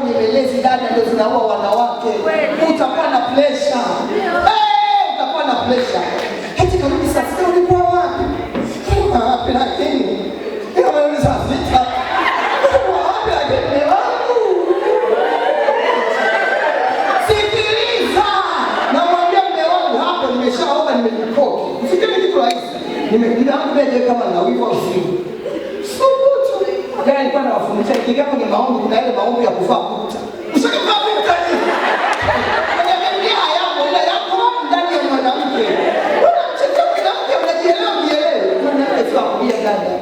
nyemelezi dada ndio zinaua wanawake. Utakuwa na pressure. Utakuwa na pressure. Eti kama sasa ulikuwa wapi? Wapi lakini? Ndio wewe sasa vita. Wapi lakini wangu? Sikiliza. Namwambia mume wangu hapo nimeshaoga nimejikoki. Usikilize kitu rahisi. Nimeambeje kama na wivu usiku. Subutu. Yeye alikuwa anawafundisha ikiwa kwenye maombi kuna ile maombi ya kuvaa kuta. Usikivaa kuta ni. Ananiambia hayapo ila yako ndani ya mwanamke. Unamchezea mwanamke unajielewa kielewe. Mwanamke sio akulia dada.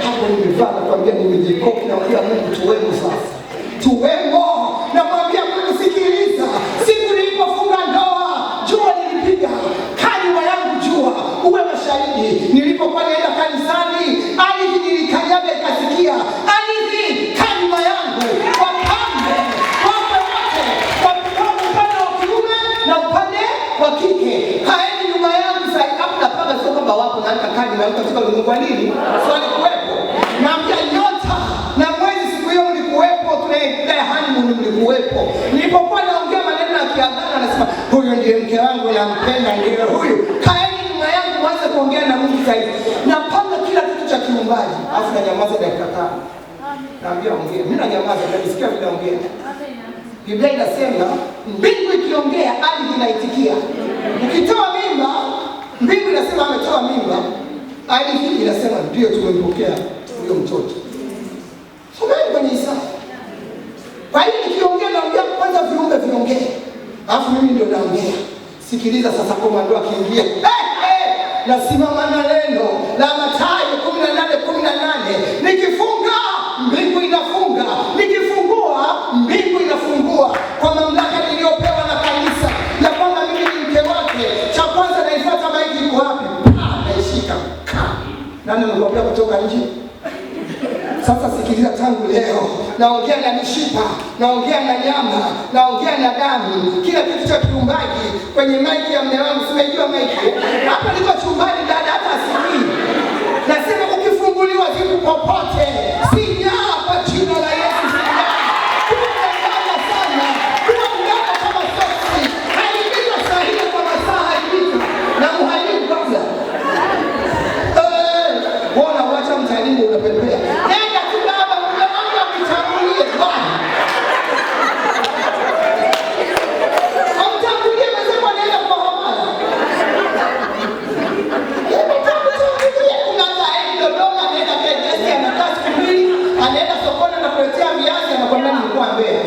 Hapo nimevaa nakwambia nimejikoki na kwa Mungu tuwemo sasa. Tuwemo na mwambia Mungu sikiliza. Siku nilipofunga ndoa, jua lilipiga. Kanyuma yangu jua, uwe mashahidi. Nilipokuwa naenda kanisani, ardhi nilikanyaga ikasikia. Ardhi kanyuma yangu. Wapambe, wape wote. Upande wa kiume na upande wa kike. Kaeni nyuma yangu sasa hapo napanga sio kwamba wapo na kani na katika ulimwengu wa nini? Swali kuwepo. Naambia nyota na mwezi siku hiyo mlikuwepo, tunaendelea honeymoon mlikuwepo. Nilipokuwa naongea maneno ya kiagano anasema huyu ndiye mke wangu nampenda ndiye huyu. Kaeni nyuma yangu mwanze kuongea na Mungu zaidi. Napanga kila kitu cha kiumbaji. Alafu na nyamaza dakika 5. Naambia ongea. Mimi na nyamaza nasikia vile ongea. Biblia inasema mbingu ikiongea ardhi inaitikia. Ukitoa mimba, mbingu inasema ametoa mimba. Ardhi inasema ndio tumempokea huyo mtoto. Someni kwenye Isaya. Kwa hiyo nikiongea naongea kwanza viumbe viongee. Alafu mimi ndio naongea. Sikiliza sasa komando akiingia. Nasimama na neno la Mathayo 18:18. Nikifunga mbingu inafunga. Nikifungua mbingu inafungua. Kwa mamlaka niliyopewa na kanisa ya kwamba mimi ni mke wake. Cha kwanza naifuata maiki iko wapi? Naishika. Nani anakuambia kutoka nje? Sasa sikiliza tangu leo. Naongea na mishipa, naongea na nyama, naongea na damu, kila kitu cha kiumbaji kwenye maiki ya mume wangu. Simejua maiki. Hapa niko chumbani dada hata asikii. Nasema ukifunguliwa zipo popote. Sinyaa kwa jina la Yesu. Kuna sana. Kuna mganga kama soksi. Haipita sahihi kwa masaa haipita. Na muhalimu kabla. Bwana wacha mtalimu unapepea. Nenda tu baba mume wangu akitangulie bwana. Amtangulie mzee anaenda kwa hamala. Kuna tarehe Dodoma anaenda KDS anakaa siku mbili, anaenda sokoni na kuletea viazi anakwambia nilikuwa Mbeya.